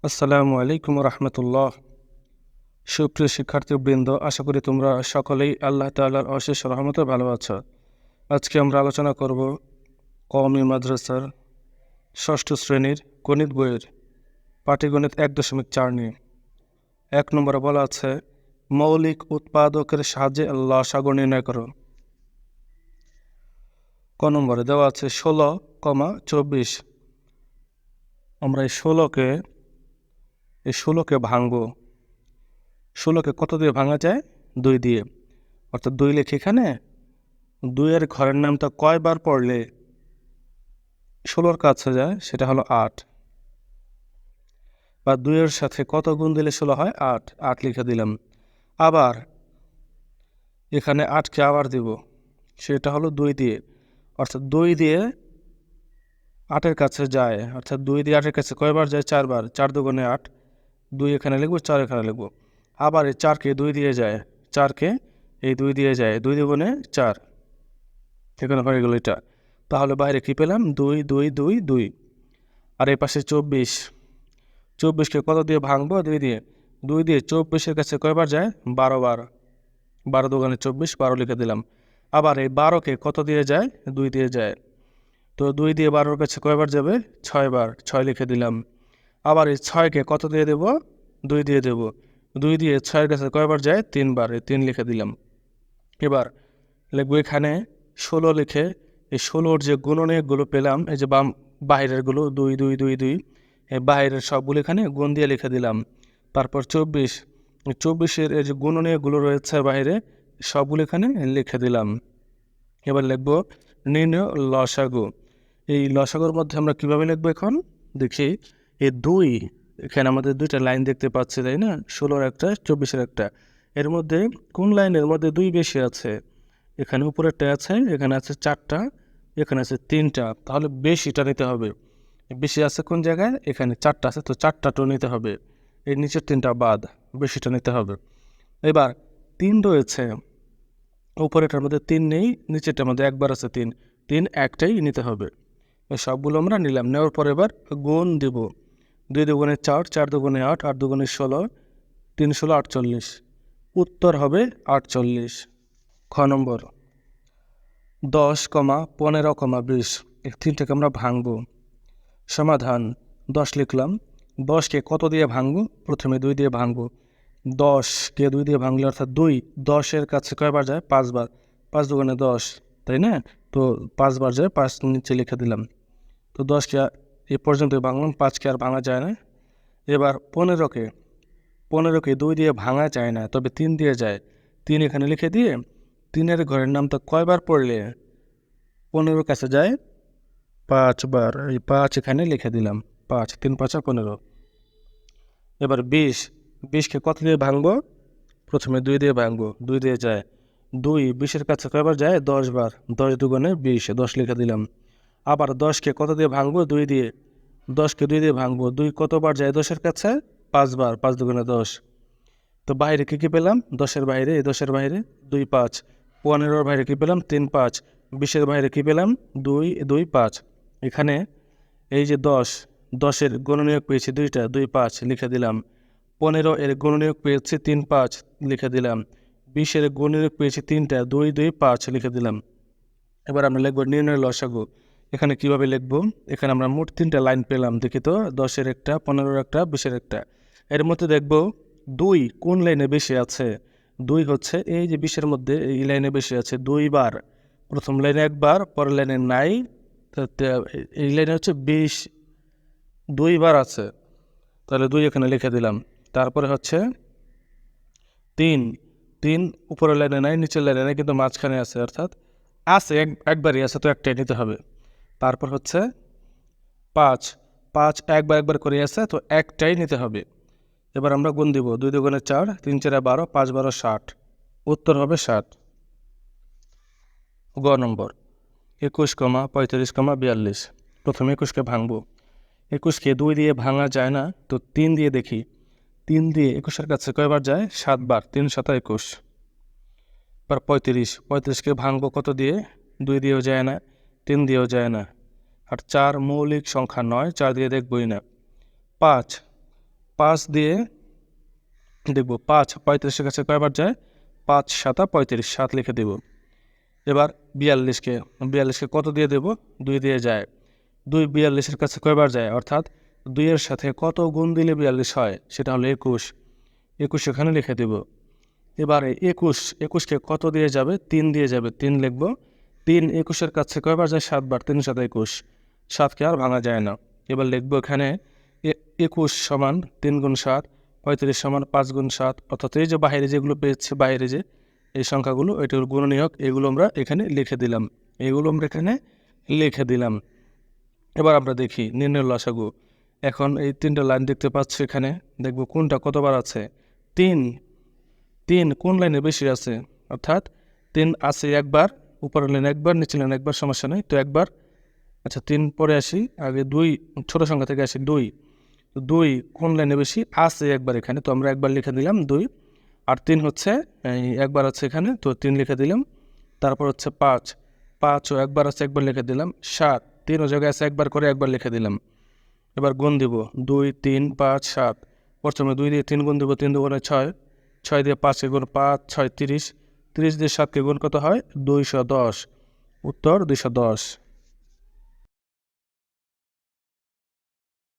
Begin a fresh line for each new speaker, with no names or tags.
আসসালামু আলাইকুম রহমতুল্লাহ। সুপ্রিয় শিক্ষার্থীবৃন্দ, আশা করি তোমরা সকলেই আল্লাহ তাআলার অশেষ রহমতে ভালো আছো। আজকে আমরা আলোচনা করব কওমি মাদ্রাসার ষষ্ঠ শ্রেণীর গণিত বইয়ের পাটিগণিত 1.4 নিয়ে। 1 নম্বরে বলা আছে মৌলিক উৎপাদকের সাহায্যে লসাগু নির্ণয় করো। ক নম্বরে দেওয়া আছে 16,24। আমরা এই 16কে ভাঙব। 16কে কত দিয়ে ভাঙা যায়? 2 দিয়ে। অর্থাৎ 2 লিখে এখানে 2-এর ঘরের নামটা কয়বার পড়লে 16-র কাছে যায় সেটা হলো 8, বা 2-এর সাথে কত গুণ দিলে 16 হয়? 8 লিখে দিলাম। আবার এখানে 8কে আবার দিব, সেটা হলো 2 দিয়ে। অর্থাৎ 2 দিয়ে 8-এর কাছে যায়, অর্থাৎ 2 দিয়ে 8-এর কাছে কয়বার যায়? 4 বার। 4 দুগুণে 8, 2 এখানে লিখবো, 4 এখানে লিখবো। আবার এই 4কে 2 দিয়ে যায়, 4কে এই 2 দিয়ে যায়, 2 দুগুণে 4, এখানে হয়ে গেল এটা। তাহলে বাইরে কি পেলাম? 2 2 2 2। আর এই পাশে 24কে কত দিয়ে ভাঙবো? 2 দিয়ে। 2 দিয়ে 24-এর কাছে কয়বার যায়? 12 বার। 12 দুগুণে 24, 12 লিখে দিলাম। আবার এই 12কে কত দিয়ে যায়? 2 দিয়ে যায়। তো 2 দিয়ে 12-এর কাছে কয়বার যাবে? 6 বার, 6 লিখে দিলাম। আবার এই 6কে কত দিয়ে দেব? 2 দিয়ে দেব। 2 দিয়ে 6-এর কাছে কয়বার যায়? 3 বার, এই 3 লিখে দিলাম। এবার লিখবো এখানে 16 লিখে এই 16-র যে গুণনীয়কগুলো পেলাম, এই যে বাহিরেরগুলো 2 2 2 2, এই বাহিরের সবগুলো এখানে গুণ দিয়ে লিখে দিলাম। তারপর 24-এর এই যে গুণনীয়কগুলো রয়েছে বাইরে, সবগুলো এখানে লিখে দিলাম। এবার লিখবো নির্ণয় লসাগু। এই লসাগুর মধ্যে আমরা কিভাবে লিখবো এখন দেখি। এই 2, এখানে আমাদের 2টা লাইন দেখতে পাচ্ছি, তাই না? 16-র একটা, 24-এর একটা। এর মধ্যে কোন লাইনের মধ্যে 2 বেশি আছে? এখানে উপরেরটা আছে, এখানে আছে 4টা, এখানে আছে 3টা। তাহলে বেশিটা নিতে হবে। বেশি আছে কোন জায়গায়? এখানে 4টা আছে, তো 4টাও নিতে হবে। এই নিচের 3টা বাদ, বেশিটা নিতে হবে। এবার 3 রয়েছে, উপরেরটার মধ্যে 3 নেই, নিচেরটার মধ্যে একবার আছে 3, 3 একটাই নিতে হবে। এই সবগুলো আমরা নিলাম। নেওয়ার পর এবার গুণ দেব। 2 দুগুণে 4, 4 দুগুণে 8, 8 দুগুণে 16, 3 16 48। উত্তর হবে 48। খ নম্বর 10, 15, 20। এই 3টাকে আমরা ভাঙবো। সমাধান 10 লিখলাম। 10কে কত দিয়ে ভাঙবো? প্রথমে 2 দিয়ে ভাঙবো। 10কে 2 দিয়ে ভাঙলে অর্থাৎ 2 10-এর কাছে কয়বার যায়? 5 বার। 5 দুগুণে 10, তাই না? তো 5 বার যায়, 5 নিচে লিখে দিলাম। তো 10কে এ পর্যন্ত ভাঙলাম, 5কে আর ভাঙা যায় না। এবার 15কে 2 দিয়ে ভাঙা যায় না, তবে 3 দিয়ে যায়। 3 এখানে লিখে দিয়ে 3-এর ঘরের নামটা কয়বার পড়লে 15-র কাছে যায়? 5 বার। এই 5 এখানে লিখে দিলাম। 5 3 5 15। এবার 20কে কত দিয়ে ভাঙবো? প্রথমে 2 দিয়ে ভাঙবো, 2 দিয়ে যায়। 2 20-এর কাছে কয়বার যায়? 10 বার। 10 দুগুণে 20, 10 লিখে দিলাম। আবার 10কে কত দিয়ে ভাঙবো? 2 দিয়ে। 10কে 2 দিয়ে ভাঙবো। 2 কতবার যায় 10-এর কাছে? 5 বার। 5 দুগুণে 10। তো বাইরে কী পেলাম? 10-এর বাইরে, এই 10-এর বাইরে 2 5। 15-এর বাইরে কী পেলাম? 3 5। 20-এর বাইরে কী পেলাম? 2 2 5। এখানে এই যে 10-এর গুণনীয়ক পেয়েছি 2টা, 2 5 লিখে দিলাম। 15-এর গুণনীয়ক পেয়েছি 3 5 লিখে দিলাম। 20-এর গুণনীয়ক পেয়েছি 3টা, 2 2 5 লিখে দিলাম। এবার আমরা লিখব নির্ণয় লসাগু। এখানে কিভাবে লিখব? এখানে আমরা মোট 3টা লাইন পেলাম, দেখি তো। 10-এর একটা, 15-এর একটা, 20-এর একটা। এর মধ্যে দেখব 2 কোন লাইনে বেশি আছে? 2 হচ্ছে এই যে 20-এর মধ্যে এই লাইনে বেশি আছে 2 বার। প্রথম লাইনে একবার, পরের লাইনে নাই। এই লাইনে হচ্ছে 20 2 বার আছে, তাহলে 2 এখানে লিখে দিলাম। তারপরে হচ্ছে 3 উপরের লাইনে নাই, নিচের লাইনে নাই, কিন্তু মাঝখানে আছে, অর্থাৎ আছে একবারই আছে, তো একটাই নিতে হবে। তারপর হচ্ছে 5 একবার করে আছে, তো একটাই নিতে হবে। এবার আমরা গুণ দিব। 2 দুগুণে 4, 3 4 12, 5 12 60। উত্তর হবে 60। গ নম্বর 21, 35, 42। প্রথমে 21কে ভাঙবো। 21কে 2 দিয়ে ভাঙা যায় না, তো 3 দিয়ে দেখি। 3 দিয়ে 21-এর কাছে কয়বার যায়? 7 বার। 3 7 21। এবার 35কে ভাঙবো কত দিয়ে? 2 দিয়েও যায় না, 3 দিয়েও যায় না। আর 4 মৌলিক সংখ্যা নয়, 4 দিয়ে দেখবই না। 5 দিয়ে দেখব 5 35-এর কাছে কয়বার যায়, 5 7 35, 7 লিখে দেব। এবার 42কে কত দিয়ে দেব, 2 দিয়ে যায়। 2 42-এর কাছে কয়বার যায়, অর্থাৎ 2-এর সাথে কত গুণ দিলে 42 হয়, সেটা হলো 21। 21 এখানে লিখে দেব। এবারে 21কে কত দিয়ে যাবে, 3 দিয়ে যাবে, 3 লিখব। 3 21-এর কাছে কয়বার যায়, 7 বার, 3 7 21, 7কে আর ভাঙা যায় না। এবার লিখব এখানে 21 সমান 3 গুণ 7, 35 সমান 5 গুণ 7, অর্থাৎ এই যে বাইরে যেগুলো পেয়েছে, বাইরে যে এই সংখ্যাগুলো, এটার গুণনীয়ক, এগুলো আমরা এখানে লিখে দিলাম। এবার আমরা দেখি নির্ণয় লসাগু। এখন এই 3টা লাইন দেখতে পাচ্ছি, এখানে দেখব কোনটা কতবার আছে। 3 কোন লাইনে বেশি আছে, অর্থাৎ 3 আছে একবার, উপরের লাইন একবার, নিচের লাইন একবার, সমস্যা নেই, তো একবার। আচ্ছা 3 পরে আসি, আগে 2, ছোট সংখ্যা থেকে আসি 2। 2 কোন লাইনে বেশি আছে একবার, এখানে তো আমরা একবার লিখে দিলাম 2। আর 3 হচ্ছে একবার আছে এখানে, তো 3 লিখে দিলাম। তারপর হচ্ছে 5ও একবার আছে, একবার লিখে দিলাম। 7 3ও জায়গায় আছে, একবার করে একবার লিখে দিলাম। এবার গুণ দিব, 2 3 5 7। প্রথমে 2 দিয়ে 3 গুণ দিব, 3 দুগুণে 6, 6 দিয়ে 5কে গুণ, 5 6 30, 30 দিয়ে 7কে গুণ কত হয়, 210। উত্তর 210।